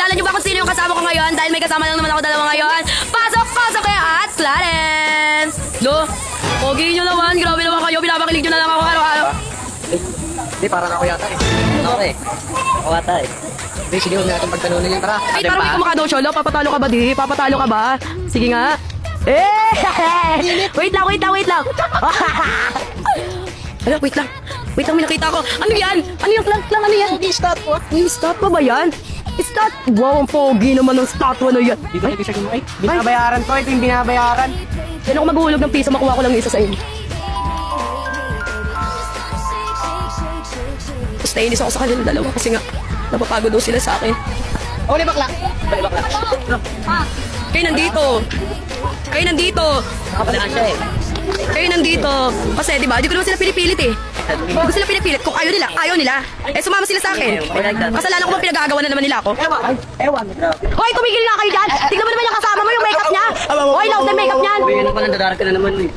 Kilala niyo ba kung sino yung kasama ko ngayon? Dahil may kasama lang naman ako dalawa ngayon. Pasok kaya at Clarence! Lo, pogi nyo naman. Grabe naman kayo. Pinapakilig nyo na lang ako araw-araw. Hindi, parang ako yata eh. Ako eh. Ako yata eh. Hindi, sige, huwag natin pagtanunin yan. Tara. Ay, parang may kumakadaw siya. Lo, papatalo ka ba di? Papatalo ka ba? Sige nga. Eh! Wait lang. Ano, wait lang, may nakita ko. Ano yan? Ano yung clank? Ano yan? Hindi, statwa. May statwa ba yan? Wow, ang pogi naman ng statwa na yan. Dito na siya ginawa. Binabayaran ko. Ito yung binabayaran. Yan ako maguhulog ng piso, makuha ko lang isa sa inyo. Tapos nainis ako sa kanilang dalawa kasi nga napapagod daw sila sa akin. Oh, ni bakla. Bali bakla. Kayo nandito. Nakapalaan siya eh. Kayo nandito. Kasi di ba, di ko naman sila pinipilit eh. Di ko sila pinipilit. Kung ayaw nila. Eh, sumama sila sa akin. Kasalanan ko bang pinagagawa na naman nila ako? Ewan. Hoy, tumigil nga kayo dyan! Tignan mo naman yung kasama mo, yung makeup niya! Hoy, loud na makeup niyan! Bigyan ko pa ng dadarag ka na naman eh.